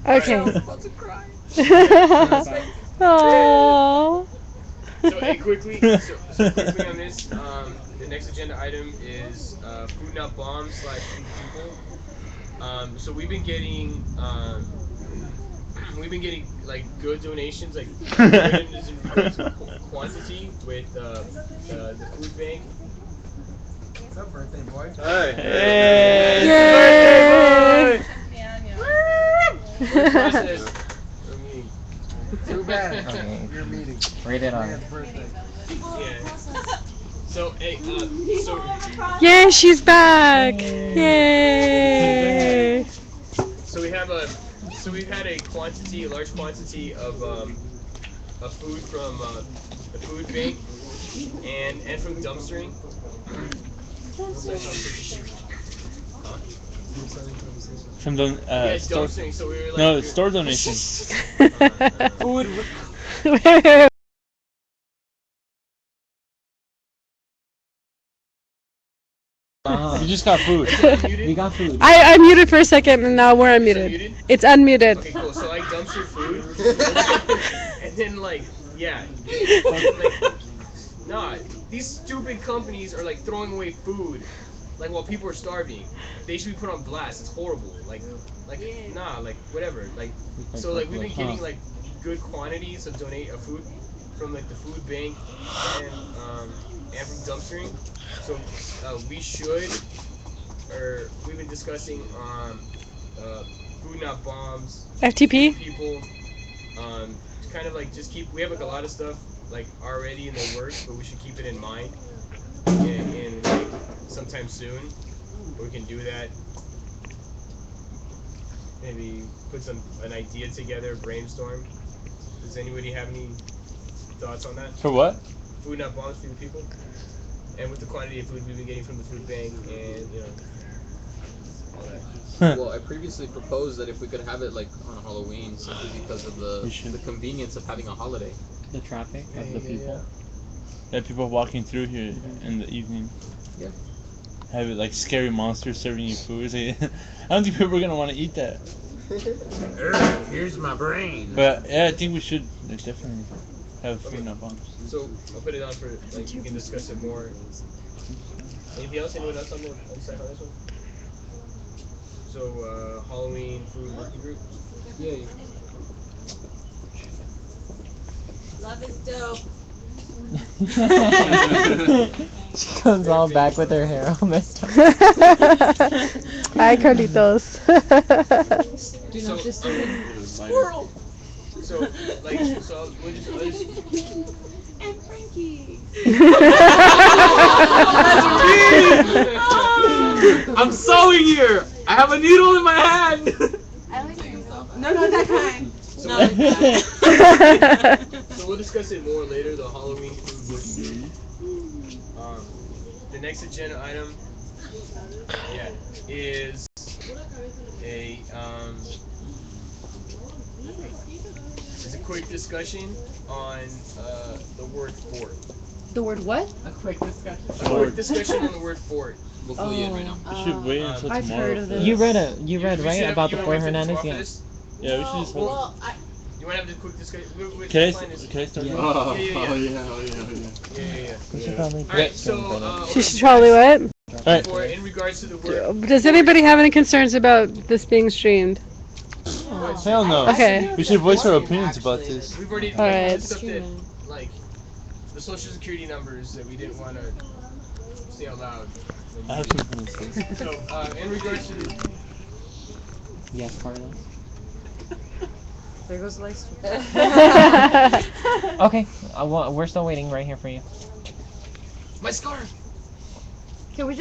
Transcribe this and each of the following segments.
Okay. I'm about to cry. Aww. So hey, quickly on this, the next agenda item is food not bombs slash food people. So we've been getting like good donations, like good in regards to quantity with the food bank. What's up, birthday boy? Hey. Yay! Hey. First process. I mean, Too bad. Okay. Your meeting. Rate it on. Man's birthday. yeah. So hey, so Yay, she's back! Yay! so we have a so we've had a large quantity of food from the food bank and from dumpstering. From the Yeah, store. dumpstering. So we were like, No, store donations. Food. Wait. We just got food. We got food. I unmuted for a second and now we're unmuted. Muted? It's unmuted. Okay, cool. So I dumpster food, and then like, yeah, like, nah. These stupid companies are like throwing away food, like while people are starving. They should be put on blast. It's horrible. Nah, like whatever. Like, so like we've been getting like good quantities of food from like the food bank and from dumpstering. So we've been discussing food not bombs, FTP? people, to kind of like just we have like a lot of stuff like already in the works, but we should keep it in mind in like sometime soon. We can do that. Maybe put an idea together, brainstorm. Does anybody have any thoughts on that? For what? Food not bombs for the people, and with the quantity of food we've been getting from the food bank, and all that. Well, I previously proposed that if we could have it like on Halloween, simply because of the convenience of having a holiday. The traffic of the people. Yeah, people walking through here in the evening. Yeah. Have it like scary monsters serving you food. It's like, I don't think people are gonna want to eat that. Here's my brain. But yeah, I think we should definitely have food not bombs. So I'll put it on for like we can discuss it more. Anything else? Anyone else on the side on this one? So Halloween food working group. Yay. Love is dope. She comes all back with her hair all messed up. Hi, Carlitos. Do So- not disturb. Squirrel. So like we'll just And Frankie. I'm sewing here. I have a needle in my hand. I like yourself. No, not that kind. So, Not like that. so we'll discuss it more later. The Halloween food working group. The next agenda item, is a quick discussion on the word fort. The word what? A quick discussion. A quick discussion on the word fort. We'll fill you in right now. We should wait until I've tomorrow. heard of for this. You that. read We right should have- about the you Boy wanna wait till Hernandez? 12 for Yeah. this? Yeah, we should just hold. Well, You want to have the quick discussion? Can I Plan is- start? Yeah. now? Yeah. We should probably Alright, get so some She should probably what? Alright. in regards to the word. Does anybody have any concerns about this being streamed? Hell no. Okay. We should voice our opinions about this. We've already Alright. stuff that like the social security numbers that we didn't want to say out loud. I have something to say. So in regards to the Yes, Carlos. there goes the light stream. Okay, we're still waiting right here for you. my scarf. Can we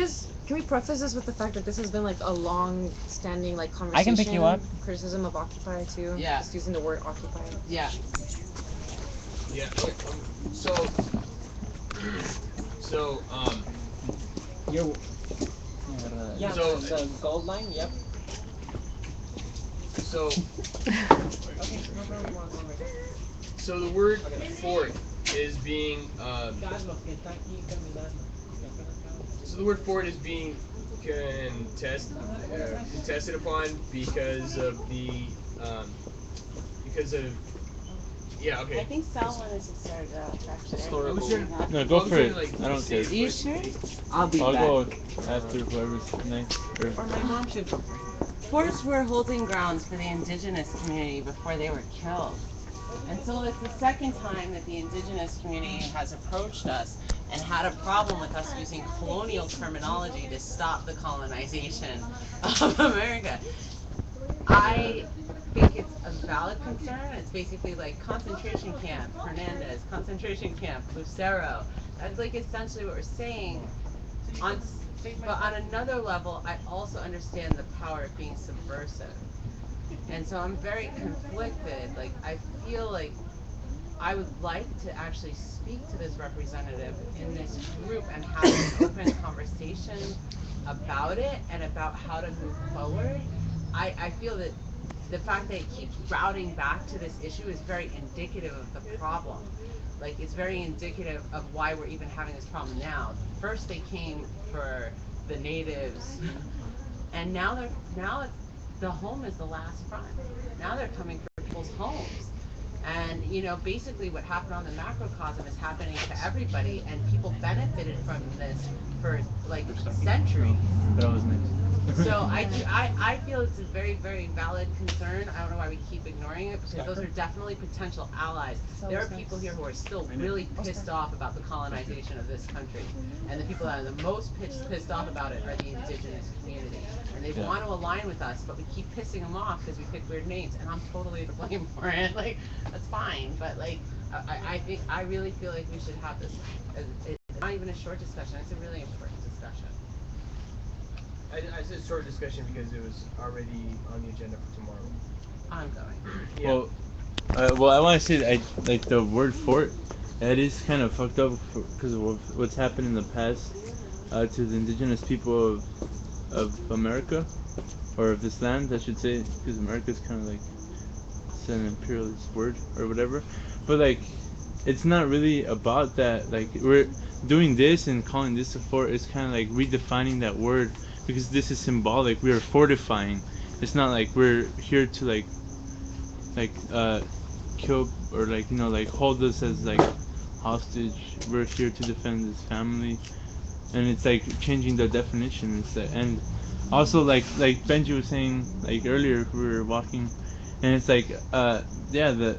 preface this with the fact that this has been like a long-standing like conversation? I can pick you up. Criticism of Occupy too. Yeah. Just using the word Occupy. Yeah. Yeah. So You're. Yeah, So- the gold line. Yep. so so the word fort is being so the word fort is being contested upon because of because of yeah, okay. I think Sal wanted to start it off, actually. Historical. No, go for it. Like, I don't care. Are you sure? I'll be I'll back. go after whoever's next. Or my mom should go first. Forts were holding grounds for the indigenous community before they were killed. And so it's the second time that the indigenous community has approached us and had a problem with us using colonial terminology to stop the colonization of America. I think it's a valid concern. It's basically like concentration camp, Hernandez, concentration camp, Lucero. That's like essentially what we're saying. But on another level, I also understand the power of being subversive. And so I'm very conflicted. Like, I feel like I would like to actually speak to this representative in this group and have an open conversation about it and about how to move forward. I feel that the fact that it keeps routing back to this issue is very indicative of the problem. Like, it's very indicative of why we're even having this problem now. First they came for the natives, and now the home is the last front. Now they're coming for people's homes. And, you know, basically what happened on the macrocosm is happening to everybody, and people benefited from this for, like, centuries. But I was next. So I feel it's a very, very valid concern. I don't know why we keep ignoring it, because those are definitely potential allies. There are people here who are still really pissed off about the colonization of this country. And the people that are the most pissed off about it are the indigenous community. And they want to align with us, but we keep pissing them off because we pick weird names. And I'm totally to blame for it. Like, that's fine. But, like, I really feel like we should have this. It's not even a short discussion. It's a really important discussion. I said short discussion because it was already on the agenda for tomorrow. Ongoing. Yeah. Well, I want to say like the word fort, that is kind of fucked up because of what's happened in the past to the indigenous people of America, or of this land, I should say, because America is kind of like it's an imperialist word or whatever. But like, it's not really about that. Like, we're doing this and calling this a fort is kind of like redefining that word, because this is symbolic. We are fortifying. It's not like we're here to like kill or like, you know, like hold us as like hostage. We're here to defend his family, and it's like changing the definition. It's the end. Also, like Benji was saying like earlier, we were walking, and it's like yeah, the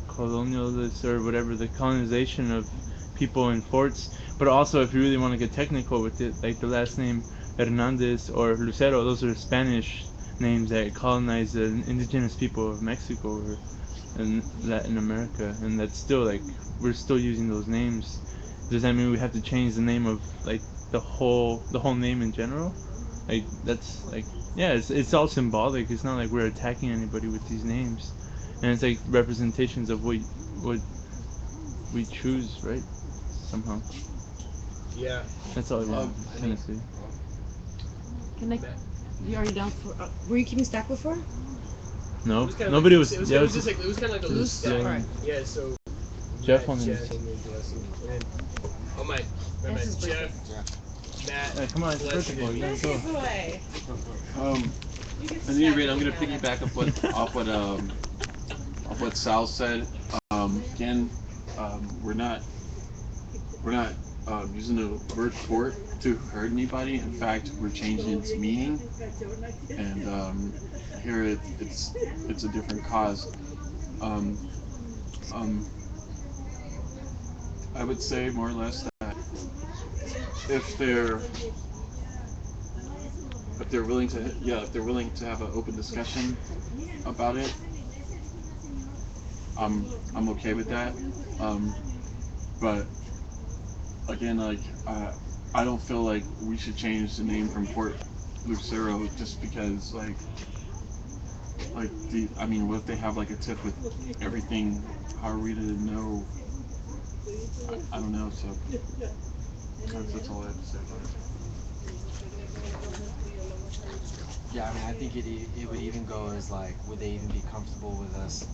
colonialists or whatever, the colonization of people in forts. But also, if you really want to get technical with it, like the last name Hernandez or Lucero, those are Spanish names that colonized the indigenous people of Mexico or in Latin America, and that's still like we're still using those names. Does that mean we have to change the name of like the whole name in general? Like, that's like, yeah, it's all symbolic. It's not like we're attacking anybody with these names, and it's like representations of what we choose, right? Somehow. Yeah. That's all I want to kind of say. Can I? You already down for? Were you keeping stack before? No, It was kinda nobody like, was. It was, Yeah, it was just like it was kind of like a it was loose stack. still- Yeah. So. Jeff Matt, wanted to Chad, say- and then Gillespie. And then, oh my man, This is Jeff, Matt. Hey, come on, it's Gillespie, vertical. You and- gotta go. away. At any rate, I'm gonna piggyback off what Sal said. Again, we're not using the word fort to hurt anybody. In fact, we're changing its meaning, and here it's a different cause. I would say more or less that if they're willing to have an open discussion about it, I'm okay with that. But again, like I don't feel like we should change the name from Port Lucero just because like I mean, what if they have like a tip with everything? How are we to know? I don't know. So that's all I have to say about it. Yeah, I mean, I think it would even go as like, would they even be comfortable with us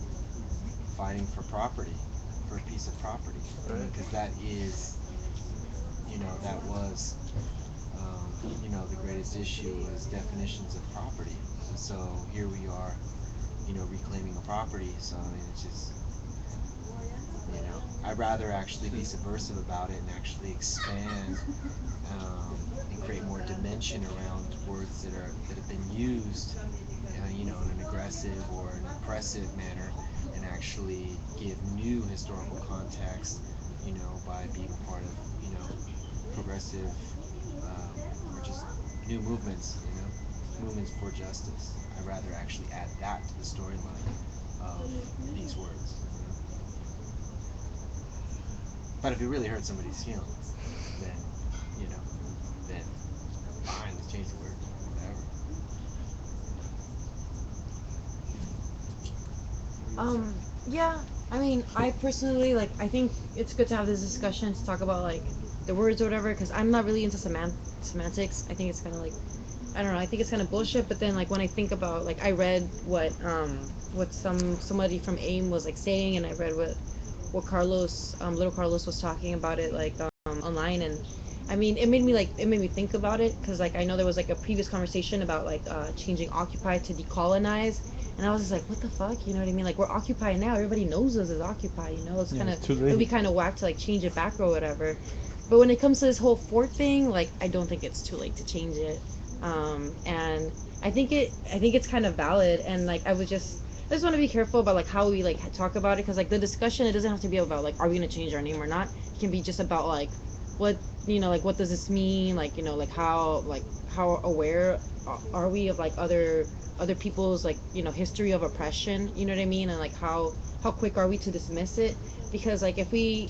fighting for property, for a piece of property? Right. Because that is, you know, that was the greatest issue was definitions of property. So here we are, reclaiming a property. So I mean, it's just, I'd rather actually be subversive about it and actually expand and create more dimension around words that have been used, in an aggressive or an oppressive manner, and actually give new historical context, by being a part of, progressive or just new movements, movements for justice. I'd rather actually add that to the storyline of these words. But if it really hurts somebody's feelings, then, then fine, let's change the word, whatever. Yeah. I mean, I personally like. I think it's good to have this discussion to talk about like the words or whatever, because I'm not really into semantics. I think it's kind of like, I don't know. I think it's kind of bullshit. But then like when I think about like I read what somebody from AIM was like saying, and I read what Carlos little Carlos was talking about it like online, and I mean it made me think about it, because like I know there was like a previous conversation about like changing occupy to decolonize, and I was just like, what the fuck, you know what I mean? Like, we're Occupy now. Everybody knows us as Occupy, you know? It's Yeah, kind it's too of, late. it'd be kind of whack to, like, change it back or whatever. But when it comes to this whole fort thing, like, I don't think it's too late to change it. And I think it's kind of valid. And, like, I just want to be careful about, like, how we, like, talk about it. Because, like, the discussion, it doesn't have to be about, like, are we going to change our name or not? It can be just about, like, what, like, what does this mean? Like, how aware are we of, like, other people's like history of oppression, you know what I mean, and like how quick are we to dismiss it? Because like if we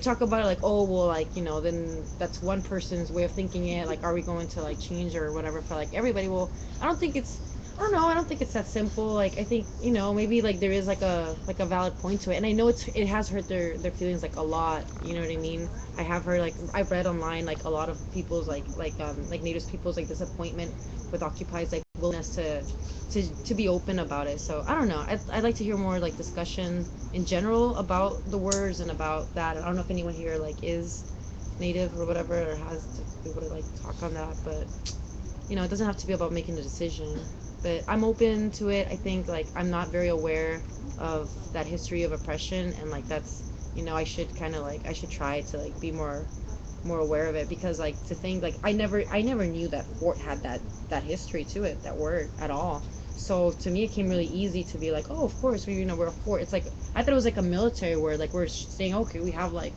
talk about it like, oh well, like then that's one person's way of thinking it, like are we going to like change or whatever for like everybody? Well, I don't think it's I don't think it's that simple. Like I think maybe like there is like a valid point to it, and I know it has hurt their feelings like a lot, you know what I mean. I have heard like I've read online like a lot of people's like Native people's like disappointment with Occupy's like willingness to be open about it. So I don't know. I'd like to hear more like discussion in general about the words and about that. I don't know if anyone here like is native or whatever, or has to be able to like talk on that. But it doesn't have to be about making a decision. But I'm open to it. I think like I'm not very aware of that history of oppression, and like that's I should kind of like I should try to like be more aware of it, because like to think like I never knew that fort had that history to it, that word at all. So to me it came really easy to be like, oh, of course we're a fort. It's like I thought it was like a military word, like we're saying, okay, we have like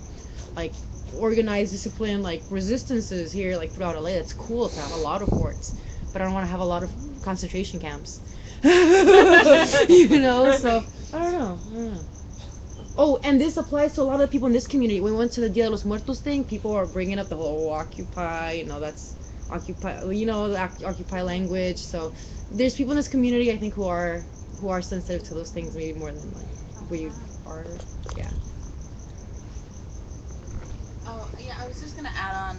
organized discipline like resistances here like throughout LA. It's cool to have a lot of forts, but I don't want to have a lot of concentration camps. So I don't know. Oh, and this applies to a lot of people in this community. When we went to the Dia de los Muertos thing, people are bringing up the whole Occupy, that's Occupy, the Occupy language. So there's people in this community, I think, who are sensitive to those things maybe more than like we are. Yeah. Oh, yeah, I was just gonna add on,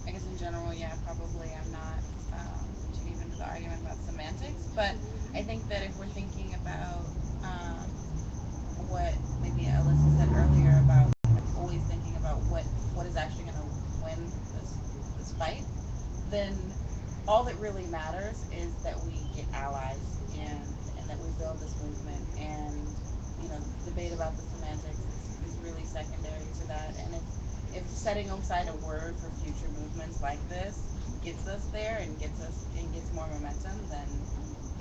I guess in general, yeah, probably I'm not too deep into the argument about semantics, but I think that if we're thinking about what maybe Alyssa said earlier about always thinking about what is actually gonna win this fight, then all that really matters is that we get allies and that we build this movement, and debate about the semantics is really secondary to that. And if setting aside a word for future movements like this gets us there and gets more momentum, then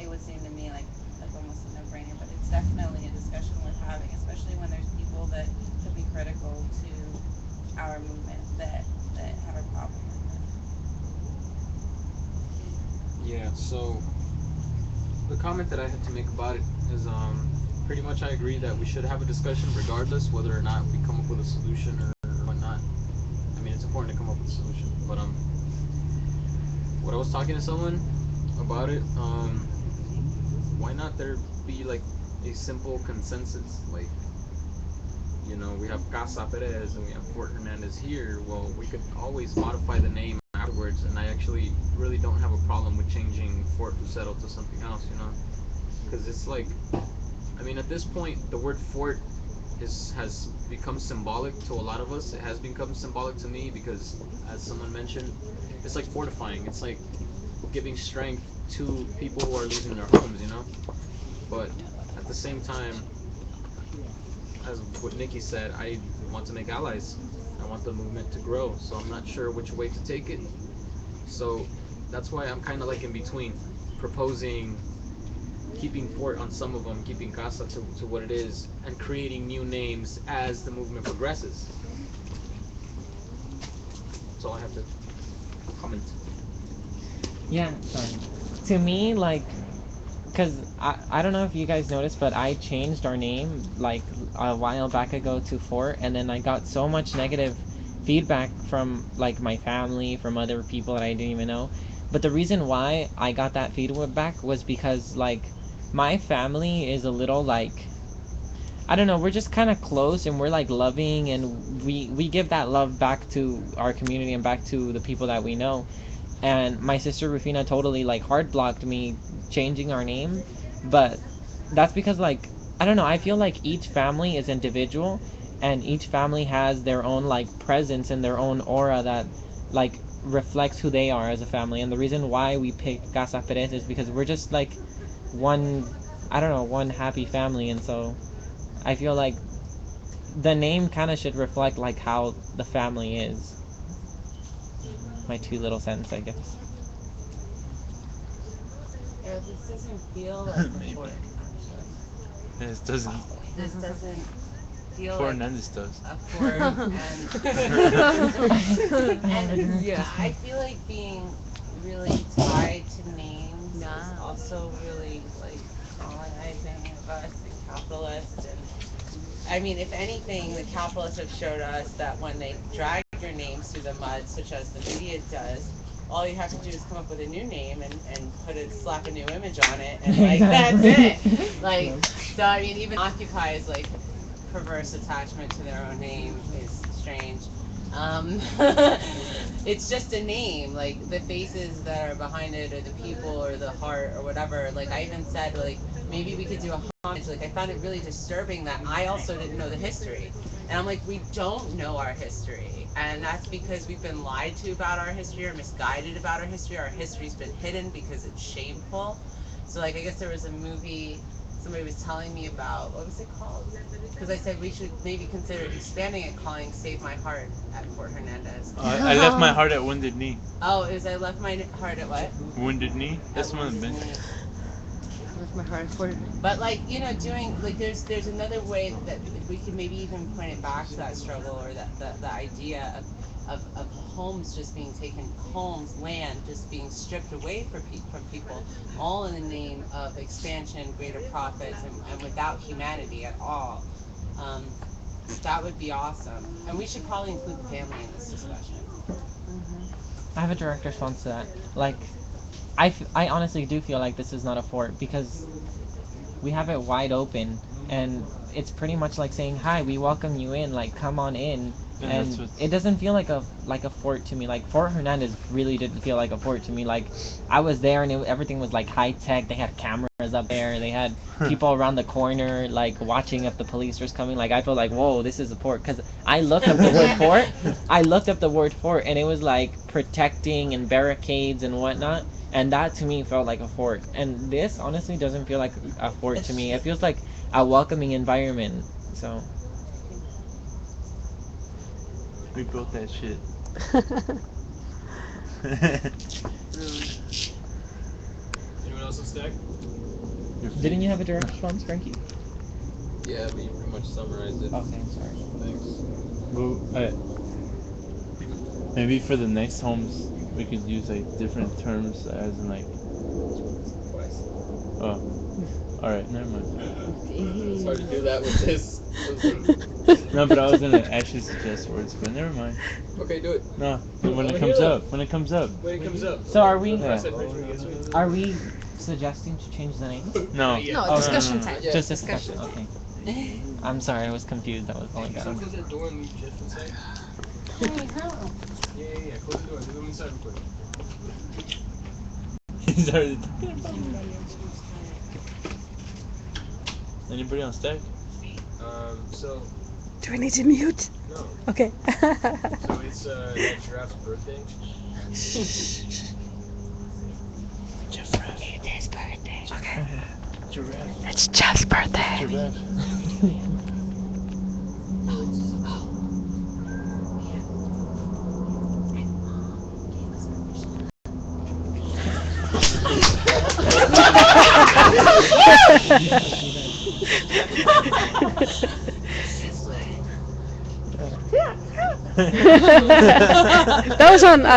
it would seem to me like almost a no-brainer. But it's definitely a discussion worth having, especially when there's people that could be critical to our movement that have a problem with it. Yeah, so the comment that I had to make about it is pretty much I agree that we should have a discussion regardless whether or not we come up with a solution or whatnot. I mean, it's important to come up with a solution, but what I was talking to someone about it, why not there be like a simple consensus, like we have Casa Perez and we have Fort Hernandez here. Well, we could always modify the name afterwards, and I actually really don't have a problem with changing Fort Lucero to something else, because it's like, I mean, at this point, the word fort has become symbolic to a lot of us. It has become symbolic to me because, as someone mentioned, it's like fortifying. It's like giving strength to people who are losing their homes, you know. But at the same time, as what Nikki said, I want to make allies. I want the movement to grow. So I'm not sure which way to take it. So that's why I'm kind of like in between, proposing keeping fort on some of them, keeping casa to what it is, and creating new names as the movement progresses. That's all I have to comment. Yeah, to me, like, because I don't know if you guys noticed, but I changed our name like a while back ago to Fort, and then I got so much negative feedback from like my family, from other people that I didn't even know. But the reason why I got that feedback was because like my family is a little like, I don't know, we're just kind of close and we're like loving, and we give that love back to our community and back to the people that we know. And my sister Rufina totally like hard blocked me changing our name, but that's because like I don't know, I feel like each family is individual and each family has their own like presence and their own aura that like reflects who they are as a family. And the reason why we picked Casa Perez is because we're just like one, I don't know, one happy family. And so I feel like the name kind of should reflect like how the family is. My 2 little cents, I guess. Yeah, this doesn't feel like a Maybe. fort. This doesn't. This doesn't feel Fort like Hernandez does. a fort, and Yeah. I feel like being really tied to names is Yeah. also really like colonizing of us and capitalist. And I mean, if anything, the capitalists have showed us that when they drag your names through the mud, such as the media does, all you have to do is come up with a new name and slap a new image on it, and like that's it. Like, so I mean, even Occupy's like perverse attachment to their own name is strange. Um, it's just a name. Like the faces that are behind it, or the people, or the heart, or whatever. Like I even said, like maybe we could do a homage. Like I found it really disturbing that I also didn't know the history, and I'm like, we don't know our history, and that's because we've been lied to about our history or misguided about our history. Our history's been hidden because it's shameful. So like I guess there was a movie somebody was telling me about, what was it called? Because I said we should maybe consider expanding it, calling Save My Heart at Fort Hernandez. I left my heart at Wounded Knee. Oh, it was I left my heart at what? Wounded Knee? That's At one of the Wounded been. Knee. That's my heart for it. But like, you know, doing like there's another way that we could maybe even point it back to that struggle, or that the idea of homes just being taken, homes, land just being stripped away from people, all in the name of expansion, greater profits, and without humanity at all. Um, that would be awesome, and we should probably include the family in this discussion. I have a direct response to that. Like, I honestly do feel like this is not a fort because we have it wide open, and it's pretty much like saying, hi, we welcome you in, like come on in. And that's And what's- it doesn't feel like a fort to me. Like Fort Hernandez really didn't feel like a fort to me. Like I was there and everything was like high tech. They had cameras up there. They had people around the corner like watching if the police was coming. Like I felt like, whoa, this is a fort. Because I looked up the word fort. I looked up the word fort, and it was like protecting and barricades and whatnot. And that to me felt like a fort. And this honestly doesn't feel like a fort to me. It feels like a welcoming environment. So We built that shit. Anyone else on stack? didn't you have a direct response, Frankie? Yeah, but you pretty much summarized it. Okay, I'm sorry. Thanks. Well, maybe for the next homes we could use like different terms, as in like. Oh. Alright, never mind. It's hard to do that with this. No, but I was gonna actually suggest words, but never mind. Okay, do it. No, when I'm it here. comes up. When it comes up. When it comes up. So are we? Yeah. Are we suggesting to change the name? No. Not yet. No, Oh, discussion no. time. Yeah. Just discussion. Okay. I'm sorry, I was confused. That was only Can got. you close that door and leave Jeff inside? Yeah. Close the door. Leave him inside real quick. He's already talking about it. Anybody on stack? So Do I need to mute? no. Okay. So it's that giraffe's birthday. It is birthday. Okay. Giraffe. It's Jeff's birthday. Giraffe.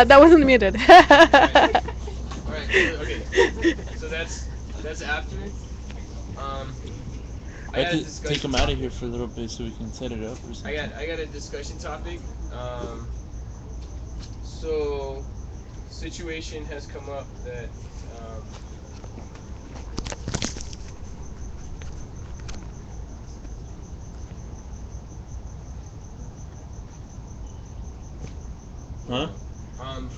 That wasn't muted. All right. Okay. So that's after. Um, I I got a have to discussion. take him out of topic. here for a little bit so we can set it up or something. I got a discussion topic. So situation has come up that Huh? um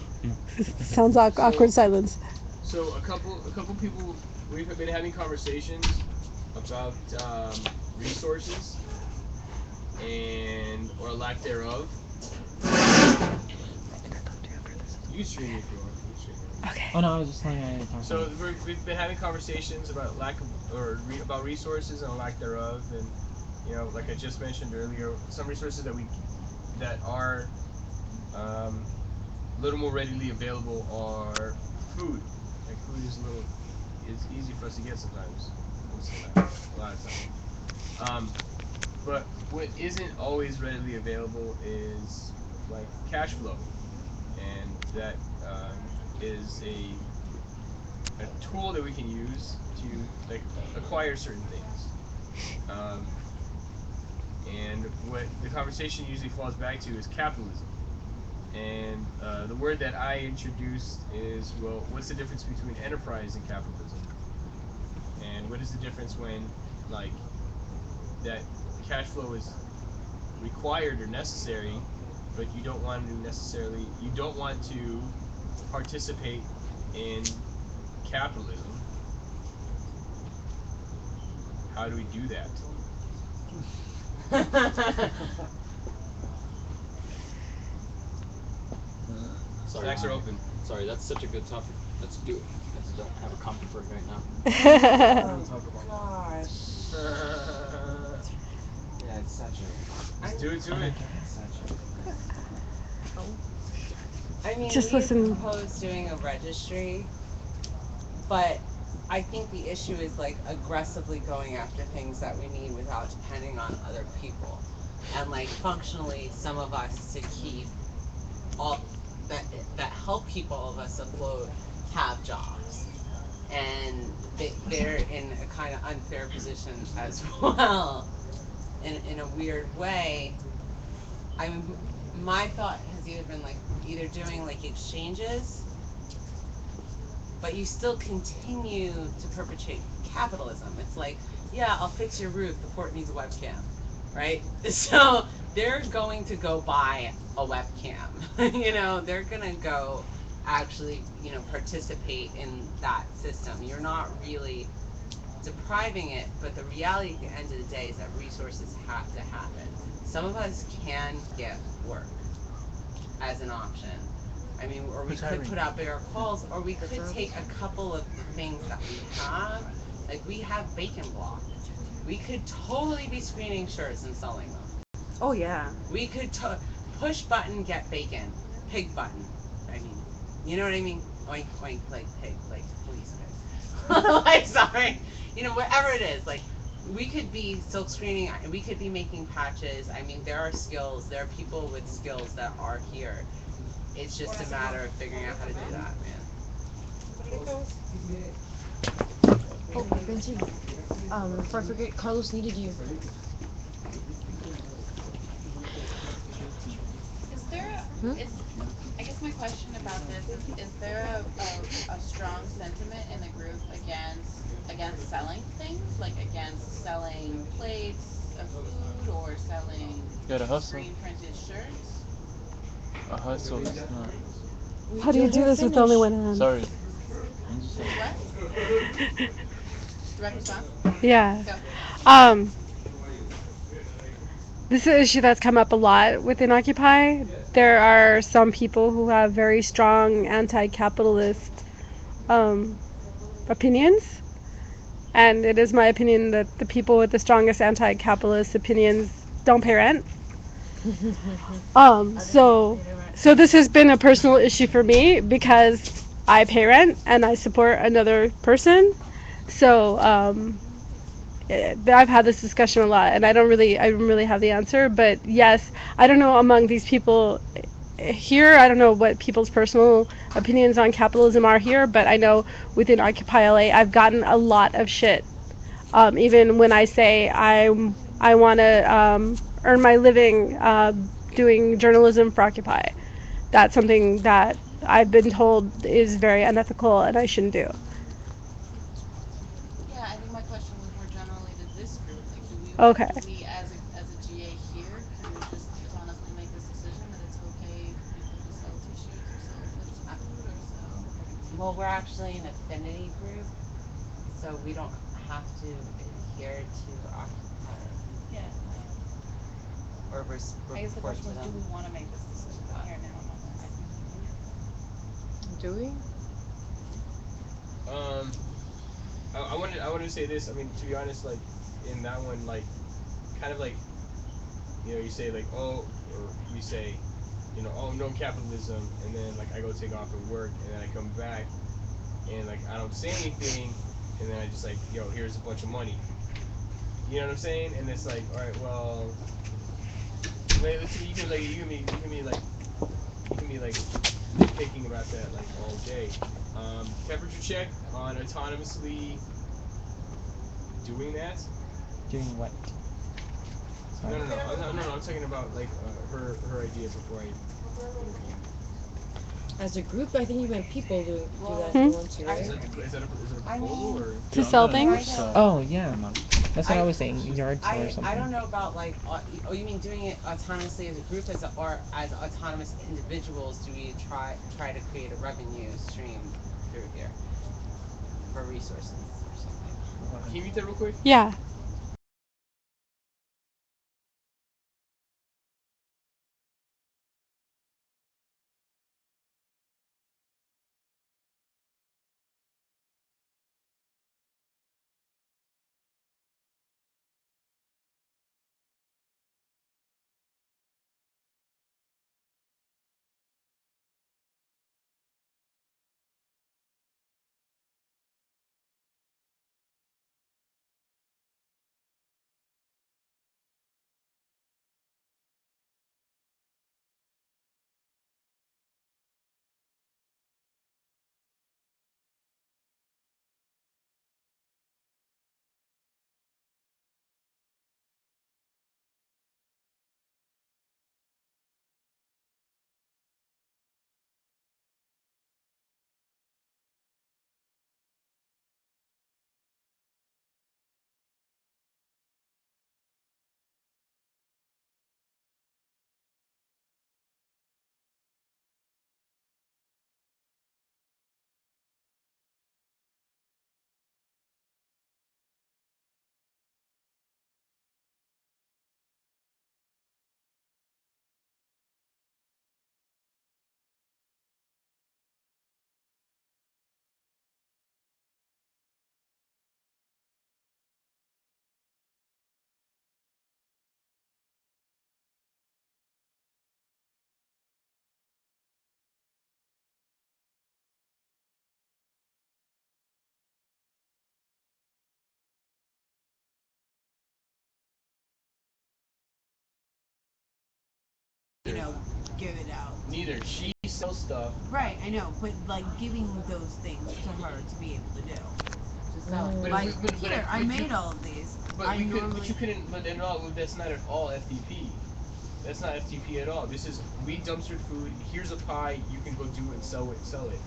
Sounds awkward silence. so a couple people we've been having conversations about resources and or lack thereof. You can stream if you want. You can stream it. Okay. Oh no, I was just telling you I talked So about it. we've been having conversations about lack of about resources and lack thereof, and like I just mentioned earlier, some resources that are a little more readily available are food. Like food is easy for us to get sometimes. A lot of times. But what isn't always readily available is like cash flow, and that is a tool that we can use to like acquire certain things. And what the conversation usually falls back to is capitalism. And the word that I introduced is, well, what's the difference between enterprise and capitalism? And what is the difference when like that cash flow is required or necessary, but you don't want to participate in capitalism? How do we do that? Sorry, Stacks are open. Sorry, that's such a good topic. Let's do it. I just don't have a comment for it right now. Gosh. Yeah, it's such a. Let's do it to it. It's such a. I mean, Just we listen. proposed doing a registry, but I think the issue is like aggressively going after things that we need without depending on other people, and like functionally, some of us to keep all that help keep all of us afloat have jobs, and they're in a kind of unfair position as well. In a weird way, my thought has either been like either doing like exchanges, but you still continue to perpetuate capitalism. It's like, yeah, I'll fix your roof. The port needs a webcam, right? So they're going to go buy a webcam. They're gonna go actually, participate in that system. You're not really depriving it, but the reality at the end of the day is that resources have to happen. Some of us can get work as an option. I mean, or we could put out bigger calls, or we could take a couple of the things that we have, like we have bacon block. We could totally be screening shirts and selling them. Oh yeah. We could push button, get bacon, pig button. I mean, you know what I mean? Oink, oink, like pig, like police pig. Like, sorry. Whatever it is, like, we could be silk screening, we could be making patches. I mean, there are skills, there are people with skills that are here. It's just a matter of figuring out how to do that, man. Oh, Benji. Before I forget, Carlos needed you. Is there I guess my question about this is there a strong sentiment in the group against selling things? Like against selling plates of food or selling Gotta hustle. screen printed shirts? A hustle is not. How do you do this with only one hand? Sorry. What? Direct response? Yeah. Go. This is an issue that's come up a lot within Occupy. There are some people who have very strong anti-capitalist um, opinions, and it is my opinion that the people with the strongest anti-capitalist opinions don't pay rent. So this has been a personal issue for me because I pay rent and I support another person. So I've had this discussion a lot, and I don't really have the answer. But yes, I don't know among these people here. I don't know what people's personal opinions on capitalism are here, but I know within Occupy LA, I've gotten a lot of shit. Even when I say I want to earn my living doing journalism for Occupy, that's something that I've been told is very unethical and I shouldn't do. Yeah, I think my question was more generally to this group. Like, Okay. do we as a GA here, can we just autonomously make this decision that it's okay for people to sell tissues or sell snack food or sell? Well, we're actually an affinity group, so we don't have to adhere to Occupy. Yeah. Or I guess the report question to was, do them. we want to make this decision here now on this? Do we? I wanted to say this. I mean, to be honest, like in that one, like kind of like you say like oh, or we say oh no capitalism, and then like I go take off and work, and then I come back, and like I don't say anything, and then I just like here's a bunch of money. You know what I'm saying? And it's like all right, well, wait, let's see. You can be like thinking about that like all day. Temperature check on autonomously doing that. Doing what? No, no, no, no. I'm talking about like her idea before I interview. As a group, I think you meant people do that if Hmm? you want to, Is right? is that a proposal or? To sell things? Oh yeah, that's what I was saying. Yard sale or I something. don't know about like oh you mean doing it autonomously as a group or as autonomous individuals do we try to create a revenue stream through here for resources or something. Can you read that real quick? Yeah. Give it out. Neither. She sells stuff. Right, I know, but like giving those things to her to be able to do. Just sell it. Like, here, I made all of these. But you couldn't. But then all. That's not at all FTP. That's not FTP at all. This is we dumpstered food. Here's a pie. You can go do it and sell it. Sell it.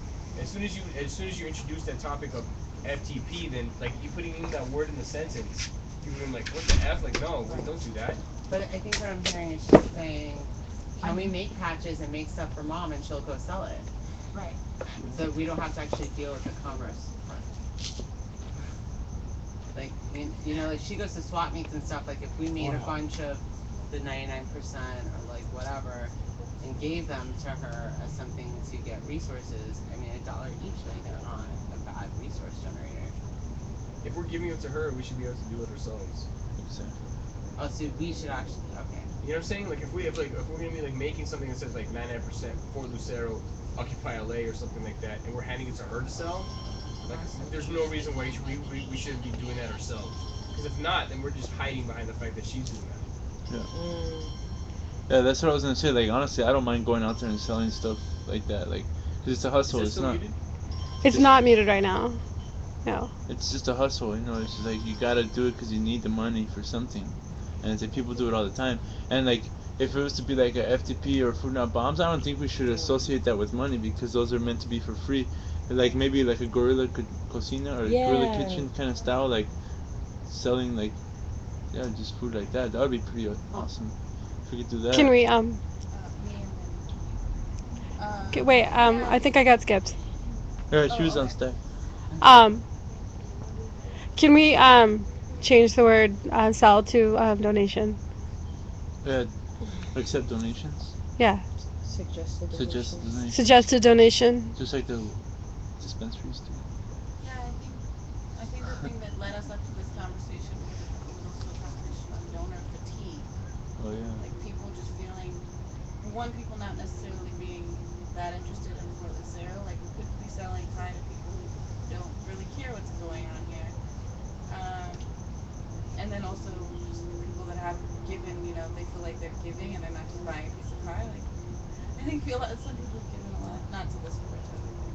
As soon as you introduce that topic of FTP, then like you putting in that word in the sentence, people are like, what the f? Like no, don't do that. But I think what I'm hearing is she's saying, can we make patches and make stuff for mom and she'll go sell it? Right. So we don't have to actually deal with the commerce part. Like, like she goes to swap meets and stuff, like if we made a bunch of the 99% or like whatever and gave them to her as something to get resources, I mean, $1 each, like, they're not a bad resource generator. If we're giving it to her, we should be able to do it ourselves. Oh, so we should actually, okay. You know what I'm saying? Like if we're gonna be like making something that says like 99% for Lucero, Occupy LA or something like that, and we're handing it to her to sell, like there's no reason why we shouldn't be doing that ourselves. Because if not, then we're just hiding behind the fact that she's doing that. Yeah. Yeah, that's what I was gonna say. Like honestly, I don't mind going out there and selling stuff like that. Like, 'cause it's a hustle. Is It's that still not. muted? It's not muted right now. No. It's just a hustle. You know, it's just like you gotta do it because you need the money for something, and it's like people do it all the time. And like if it was to be like a FTP or Food Not Bombs, I don't think we should associate that with money because those are meant to be for free. Like maybe like a Gorilla Cocina or Gorilla Yeah. Kitchen kind of style, like selling like yeah, just food like that. That would be pretty awesome if we could do that. Can we Me and then. wait, Yeah. I think I got skipped. Yeah, she Oh, was on okay. stack. Can we change the word sell to donation? Yeah, accept donations. Yeah. Suggested Suggest donations. donations. Suggested donation. Just like the dispensaries do. Yeah, I think the thing that led us up to this conversation was also a conversation on donor fatigue. Oh yeah. Like people just feeling, one, people not necessarily being that interested in Fort Lucero. Like we could be selling pie to people who don't really care what's going on here. And then also just people that have given, they feel like they're giving and they're not just buying a piece of pie. Like I think some people have given a lot, not to this fort type of thing.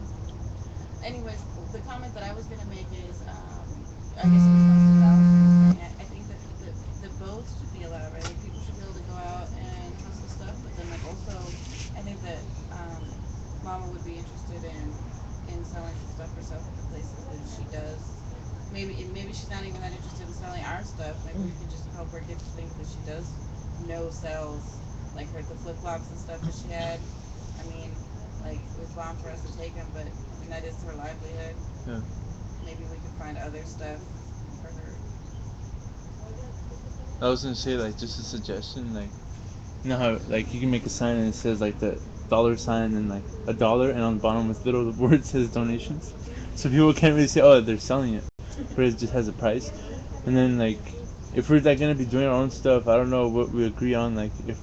Anyways, the comment that I was gonna make is, I guess in response to Valen's thing, I think that the both should be allowed, right? Like people should be able to go out and hustle stuff, but then like also, I think that Mama would be interested in selling some stuff herself at the places that she does. Maybe she's not even that interested in selling our stuff. Maybe we could just help her get the things that she does know sells, like the flip flops and stuff that she had. I mean, like it was bomb for us to take them, but I mean that is her livelihood. Yeah. Maybe we could find other stuff for her. I was gonna say like just a suggestion, like you know how like you can make a sign and it says like the $sign and like $1 and on the bottom with little word says donations. So people can't really say, oh, they're selling it, but it just has a price. And then like if we're like gonna be doing our own stuff, I don't know what we agree on. Like if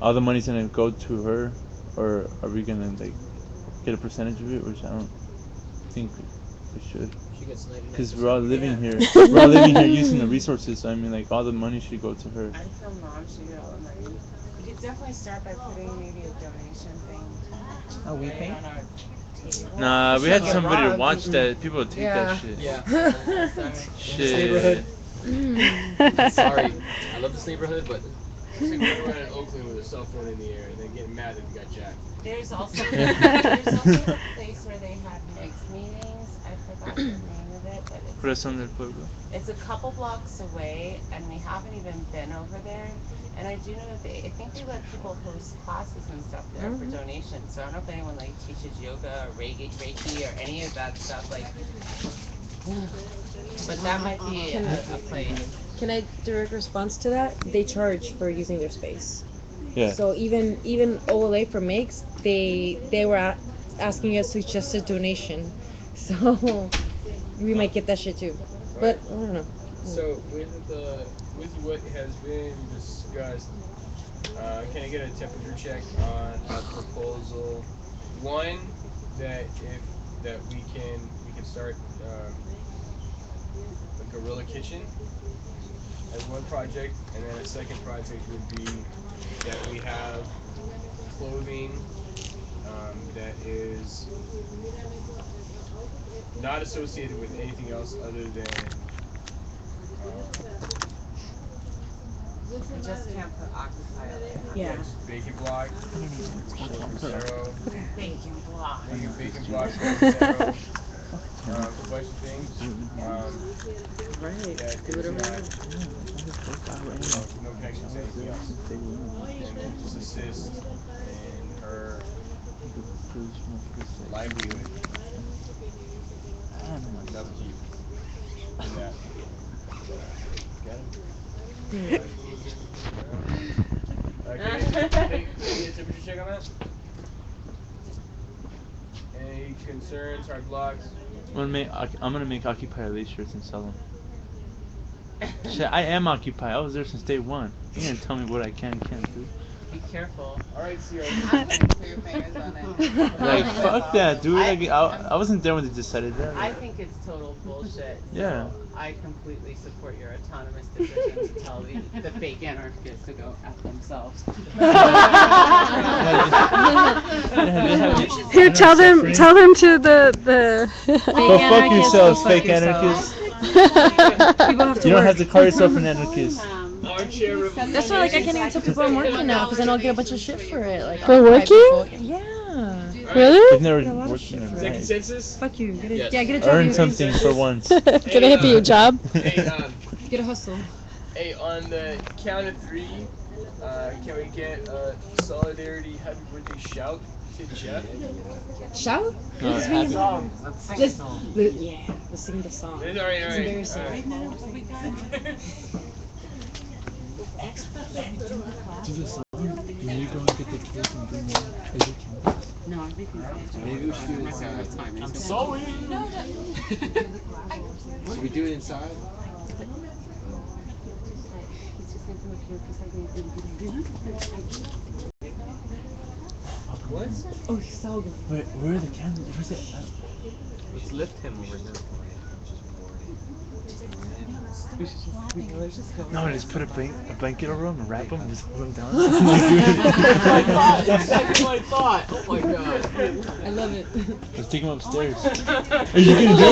all the money's gonna go to her, or are we gonna like get a percentage of it, which I don't think we should. She gets 99%. Because we're all living here. We're all living here using the resources. So I mean, like all the money should go to her. I feel Mom should get all the money. We could definitely start by putting maybe a donation thing. Oh, we right pay? on our table. Nah, we had Shut somebody to up. watch that. People would take Yeah. that shit. Yeah. Shit. Sorry, I love this neighborhood, but it's like running around in Oakland with a cell phone in the air and then getting mad that you got jacked. There's also a place where they have mixed meetings. I forgot the name of it, but Corazón del Pueblo. it's a couple blocks away, and we haven't even been over there. And I do know that I think they let people host classes and stuff there for donations. So I don't know if anyone like teaches yoga or Reiki or any of that stuff. Like, but that might be a place. Can I direct response to that? They charge for using their space. Yeah. So even OLA for makes, they were asking us to just a donation. So we might get that shit too. But I don't know. So with what has been discussed, can I get a temperature check on a proposal? One, that we can start a Gorilla Kitchen as one project, and then a second project would be that we have clothing that is not associated with anything else other than We just can't put Occupy Yeah. just bacon block, Lucero, Bacon block. bacon block, Lucero, a bunch of things. Right. That Do whatever is you want. no connection to anything else. And then just assist in her livelihood. And upkeep. And that. Got it? check on that? Any concerns, hard blocks? I'm gonna make Occupy Elite shirts and sell them. Shit, I am Occupy. I was there since day one. You gonna tell me what I can and can't do? Be careful. Alright, Sierra. I'm gonna put your fingers on it. Like, fuck that, dude. I wasn't there when they decided that. I think it's total bullshit. Yeah. So I completely support your autonomous decision to tell the fake anarchists to go F themselves. Here, tell them to the. Go fuck yourselves, fake anarchists. People have to You don't work. have to call yourself an anarchist. Armchair That's why, like, I can't even tell people I'm working now because then I'll get a bunch of shit for it. Like, For Occupy working? people. Yeah. Really? You've never Got a lot of worked shit in for a Is that right. consensus? Fuck you. Get a, Yes. Yeah, get a job. Earn you something for once. Get a hippie job. Hey, Get a hustle. hey, on the count of three, can we get a solidarity happy birthday shout to Jeff? Shout? No, Let's happy. sing. Let's sing Let's, a song. yeah, let's sing the song. It's alright, It's alright. embarrassing. Do the song. When you go and get the cake and bring more. Is it cake? No, everything's Maybe we should do it inside. I'm sorry. Should we do it inside? What? Oh, so good. Where are the candles? Where's it? Let's lift him over here. No, just put a blanket over him and wrap him and just hold him down. That's exactly what I thought. Oh my god. I love it. Let's take him upstairs. Are you gonna do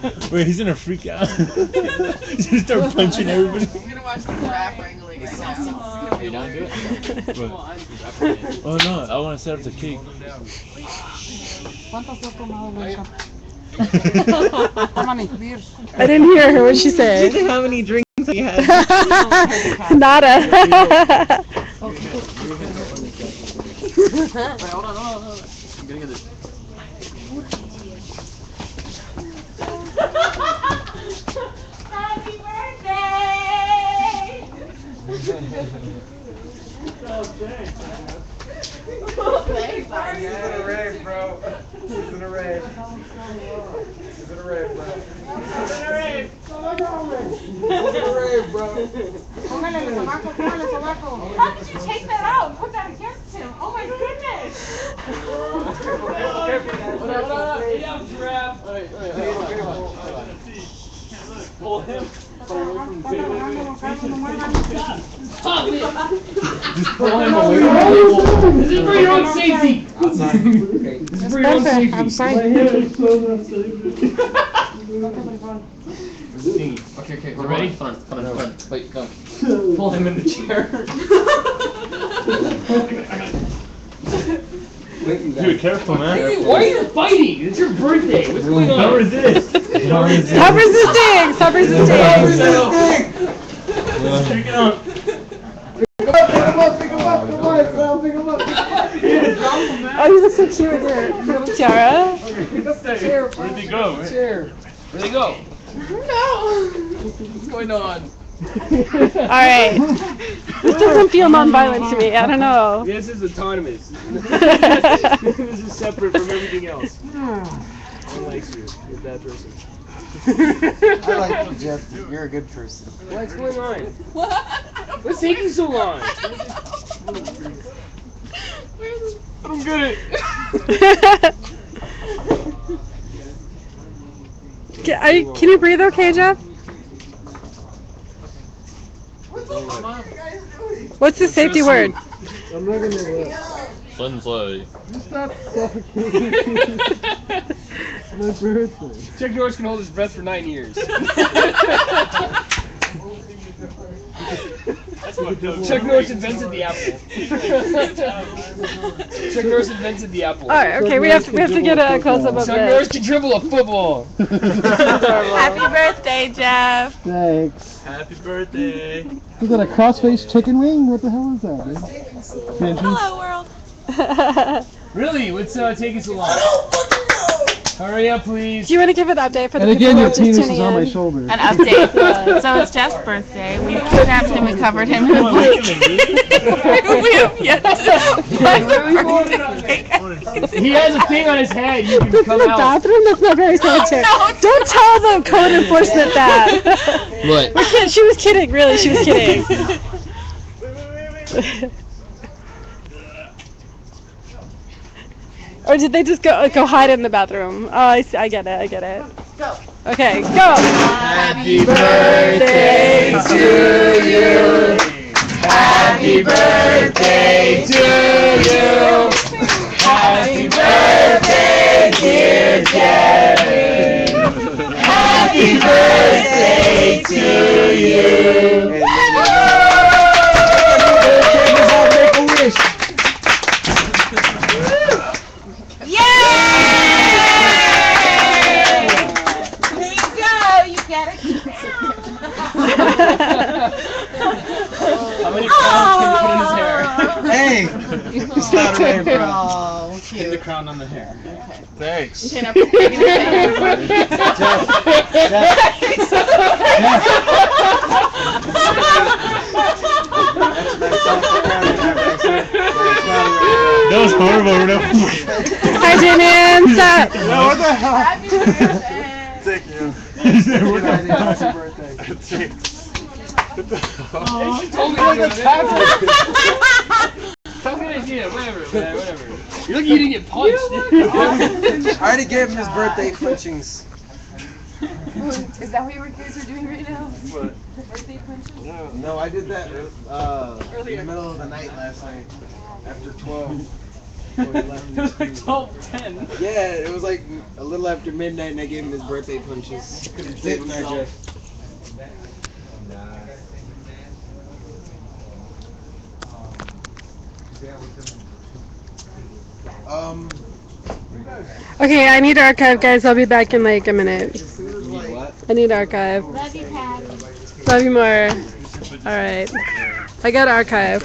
it? Wait, he's gonna freak out. He's gonna start punching everybody. I'm gonna watch the giraffe wrangling right now. You don't do it? What? Oh no, I wanna set up the cake. I didn't hear her. What'd she say? How many drinks we had? Nada. Hold on. I'm getting this. Happy birthday! Thanks, He's in a rave, bro. He's in a rave. He's in a rave, bro. He's in a rave. He's in a rave, bro. How did you take that out and put that against him? Oh my goodness! Pull him. Pull him away. This is for your own safety. Outside. This is for your own safety. I'm sorry. Okay, we're ready? Fun. Wait, go. Pull him in the chair. Dude, careful, man. Hey, why are you fighting? It's your birthday. What's going on? Don't resist. Don't resist. Stop resisting. Stop resisting. Check it out. Pick him up. Come on, Sal, pick him up. Oh, you look so cute with your little tiara. Where'd they go? Where'd they go? No! What's going on? Alright. This doesn't feel non-violent to me. I don't know. This is autonomous. This is separate from everything else. No one likes you. You're a bad person. I like you, Jeff. You're a good person. What's going on? What's taking so long? I'm good. Can you breathe okay, Jeff? What's the safety word? I'm not gonna Sunfly. stop suffocating. My birthday. Chuck Norris can hold his breath for 9 years. Chuck Norris invented the apple. Chuck Norris invented the apple. Alright, okay, we have to get a close-up of Chuck Norris this. can dribble a football. Happy birthday, Jeff! Thanks. Happy birthday. Is that a crossface chicken wing? What the hell is that, dude? Hello, world! Really? What's taking so long? I Hurry up, please. Do you want to give an update for the And people again, who your are just penis tuning is on my in? shoulder. An update. Yeah. So it's Jeff's birthday. We kidnapped him and covered him in a blanket. We have yet to He has a thing on his head. You can This is come a out. bathroom? That's not very sanitary. Don't tell the code enforcement that. What? She was kidding, really. She was kidding. Or did they just go hide in the bathroom? Oh, I see, I get it. Go. Okay, go. Happy birthday to you. Happy birthday to you. Happy birthday, dear Jerry. Happy birthday to you. Make a wish. There you go. You get it. How many crowns can you put in his hair? Hey, it's not right, bro. Oh, Pin the crown on the hair. Thanks. You know, taking a That was horrible, Rudolph. Hi, Jennings. What the hell? Happy birthday. Thank you. Happy birthday. Thanks. Tell me an idea. Whatever. You're like you didn't get punched. I already gave him his birthday punchings. Is that what your kids are doing right now? What? Birthday punches? No, I did that in the middle of the night last night after 12. It was like 12:10. Yeah, it was like a little after midnight, and I gave him his birthday punches. Couldn't sleep night, Jeff. Okay, I need archive, guys. I'll be back in like a minute. What? I need archive. Love you, Pat. Love you more. All right. I got archive.